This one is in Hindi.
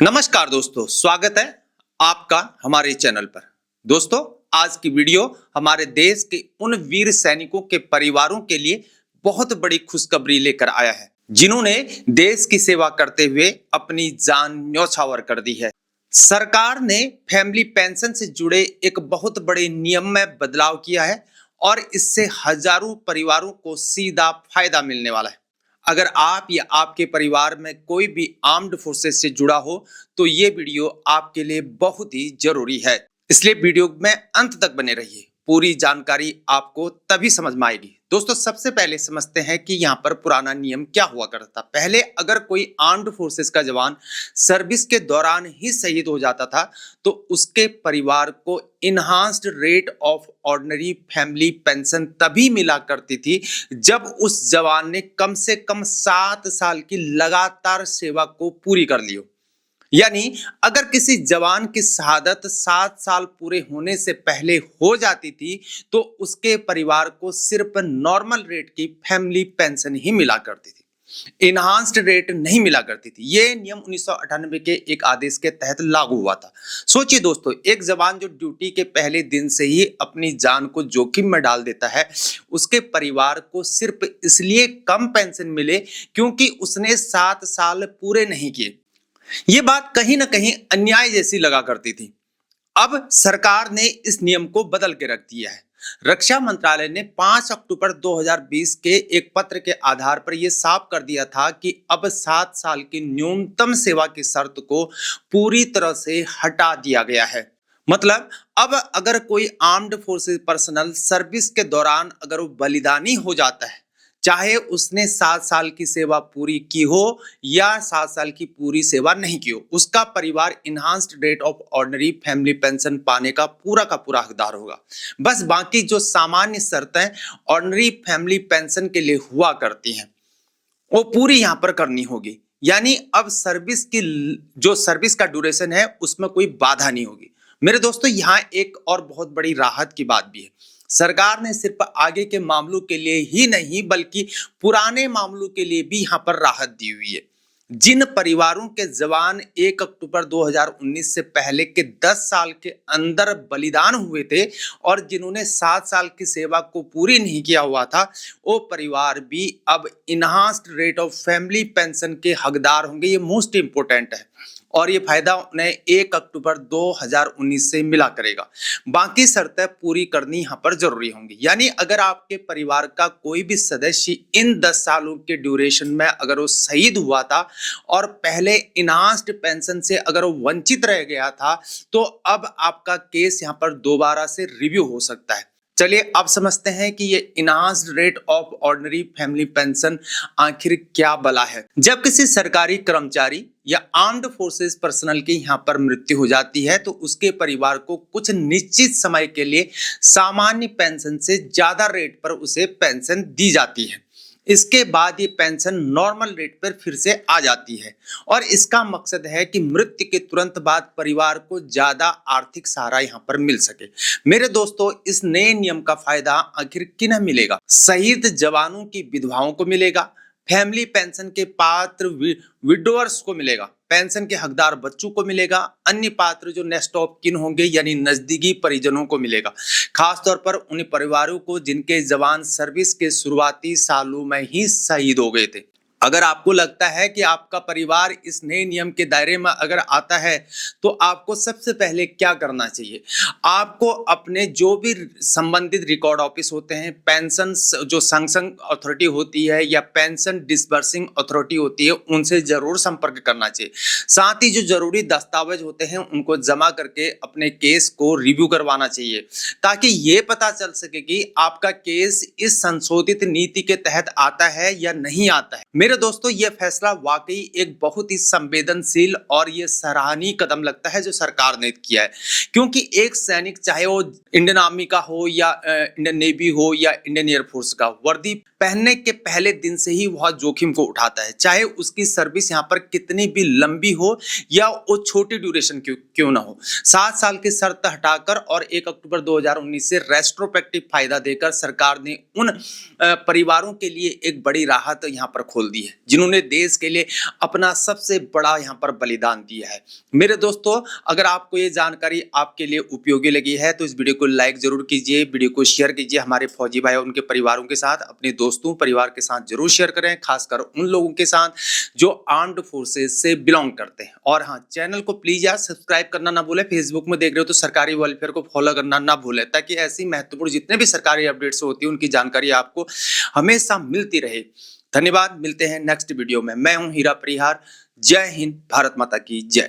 नमस्कार दोस्तों, स्वागत है आपका हमारे चैनल पर। दोस्तों, आज की वीडियो हमारे देश के उन वीर सैनिकों के परिवारों के लिए बहुत बड़ी खुशखबरी लेकर आया है, जिन्होंने देश की सेवा करते हुए अपनी जान न्यौछावर कर दी है। सरकार ने फैमिली पेंशन से जुड़े एक बहुत बड़े नियम में बदलाव किया है और इससे हजारों परिवारों को सीधा फायदा मिलने वाला है। अगर आप या आपके परिवार में कोई भी आर्म्ड फोर्सेस से जुड़ा हो तो ये वीडियो आपके लिए बहुत ही जरूरी है, इसलिए वीडियो में अंत तक बने रहिए। पूरी जानकारी आपको तभी समझ में आएगी। दोस्तों, सबसे पहले समझते हैं कि यहाँ पर पुराना नियम क्या हुआ करता था। पहले अगर कोई आर्म्ड फोर्सेस का जवान सर्विस के दौरान ही शहीद हो जाता था तो उसके परिवार को enhanced rate of ordinary family pension तभी मिला करती थी जब उस जवान ने कम से कम 7 साल की लगातार सेवा को पूरी कर ली हो। यानी अगर किसी जवान की शहादत 7 साल पूरे होने से पहले हो जाती थी तो उसके परिवार को सिर्फ नॉर्मल रेट की फैमिली पेंशन ही मिला करती थी, इनहांस्ड रेट नहीं मिला करती थी। ये नियम 1998 के एक आदेश के तहत लागू हुआ था। सोचिए दोस्तों, एक जवान जो ड्यूटी के पहले दिन से ही अपनी जान को जोखिम में डाल देता है, उसके परिवार को सिर्फ इसलिए कम पेंशन मिले क्योंकि उसने 7 साल पूरे नहीं किए। ये बात कहीं ना कहीं अन्याय जैसी लगा करती थी। अब सरकार ने इस नियम को बदल के रख दिया है। रक्षा मंत्रालय ने 5 अक्टूबर 2020 के एक पत्र के आधार पर यह साफ कर दिया था कि अब 7 साल की न्यूनतम सेवा की शर्त को पूरी तरह से हटा दिया गया है। मतलब अब अगर कोई आर्म्ड फोर्सेस पर्सनल सर्विस के दौरान अगर वो बलिदानी हो जाता है, चाहे उसने 7 साल की सेवा पूरी की हो या 7 साल की पूरी सेवा नहीं की हो, उसका परिवार enhanced rate of ordinary family pension पाने का पूरा हकदार होगा। बस बाकी जो सामान्य शर्तें ऑर्डिनरी फैमिली पेंशन के लिए हुआ करती हैं वो पूरी यहाँ पर करनी होगी। यानी अब सर्विस का ड्यूरेशन है उसमें कोई बाधा नहीं होगी। मेरे दोस्तों, यहाँ एक और बहुत बड़ी राहत की बात भी है। सरकार ने सिर्फ आगे के मामलों के लिए ही नहीं बल्कि पुराने मामलों के लिए भी यहाँ पर राहत दी हुई है। जिन परिवारों के जवान 1 अक्टूबर 2019 से पहले के 10 साल के अंदर बलिदान हुए थे और जिन्होंने 7 साल की सेवा को पूरी नहीं किया हुआ था, वो परिवार भी अब enhanced rate of family pension के हकदार होंगे। ये मोस्ट इंपोर्टेंट है और ये फायदा उन्हें 1 अक्टूबर 2019 से मिला करेगा। बाकी शर्तें पूरी करनी यहाँ पर जरूरी होंगी। यानी अगर आपके परिवार का कोई भी सदस्य इन 10 सालों के ड्यूरेशन में अगर वो शहीद हुआ था और पहले इनहांस्ड पेंशन से अगर वो वंचित रह गया था तो अब आपका केस यहाँ पर दोबारा से रिव्यू हो सकता है। चलिए अब समझते हैं कि ये enhanced rate of ordinary family pension आखिर क्या बला है। जब किसी सरकारी कर्मचारी या आर्म्ड फोर्सेस पर्सनल की यहाँ पर मृत्यु हो जाती है तो उसके परिवार को कुछ निश्चित समय के लिए सामान्य पेंशन से ज्यादा रेट पर उसे पेंशन दी जाती है। इसके बाद ये पेंशन नॉर्मल रेट पर फिर से आ जाती है और इसका मकसद है कि मृत्यु के तुरंत बाद परिवार को ज्यादा आर्थिक सहारा यहाँ पर मिल सके। मेरे दोस्तों, इस नए नियम का फायदा आखिर किन्हें मिलेगा? शहीद जवानों की विधवाओं को मिलेगा, फैमिली पेंशन के पात्र विडोअर्स को मिलेगा, पेंशन के हकदार बच्चों को मिलेगा, अन्य पात्र जो नेक्स्ट ऑफ किन होंगे यानी नजदीकी परिजनों को मिलेगा। खासतौर पर उन परिवारों को जिनके जवान सर्विस के शुरुआती सालों में ही शहीद हो गए थे। अगर आपको लगता है कि आपका परिवार इस नए नियम के दायरे में अगर आता है तो आपको सबसे पहले क्या करना चाहिए? आपको अपने जो भी संबंधित रिकॉर्ड ऑफिस होते हैं, पेंशन जो सैंक्शन अथॉरिटी होती है या पेंशन डिसबर्सिंग अथॉरिटी होती है, उनसे जरूर संपर्क करना चाहिए। साथ ही जो जरूरी दस्तावेज होते हैं उनको जमा करके अपने केस को रिव्यू करवाना चाहिए ताकि ये पता चल सके कि आपका केस इस संशोधित नीति के तहत आता है या नहीं आता है। मेरे दोस्तों, ये फैसला वाकई एक बहुत ही संवेदनशील और ये सराहनीय कदम लगता है जो सरकार ने किया है, क्योंकि एक सैनिक चाहे वो इंडियन आर्मी का हो या इंडियन नेवी हो या इंडियन एयरफोर्स का, वर्दी पहनने के पहले दिन से ही वह जोखिम को उठाता है, चाहे उसकी सर्विस यहाँ पर कितनी भी लंबी हो या वो छोटी ड्यूरेशन क्यों ना हो। 7 साल की शर्त हटाकर और 1 अक्टूबर 2019 से रेट्रोस्पेक्टिव फायदा देकर सरकार ने उन परिवारों के लिए एक बड़ी राहत यहाँ पर खोल दी दी है, जिन्होंने देश के लिए अपना सबसे बड़ा यहाँ पर बलिदान दिया है। मेरे दोस्तों, अगर आपको ये जानकारी आपके लिए उपयोगी लगी है तो इस वीडियो को लाइक जरूर कीजिए, वीडियो को शेयर कीजिए हमारे फौजी भाई और उनके परिवारों के साथ, अपने दोस्तों परिवार के साथ जरूर शेयर करें, खासकर उन लोगों के साथ जो आर्म्ड फोर्सेज से बिलोंग करते हैं। और हाँ, चैनल को प्लीज यार सब्सक्राइब करना ना भूलें। फेसबुक में देख रहे हो तो सरकारी वेलफेयर को फॉलो करना ना भूलें, ताकि ऐसी महत्वपूर्ण जितने भी सरकारी अपडेट्स होती है उनकी जानकारी आपको हमेशा मिलती रहे। धन्यवाद, मिलते हैं नेक्स्ट वीडियो में। मैं हूं हीरा परिहार। जय हिंद, भारत माता की जय।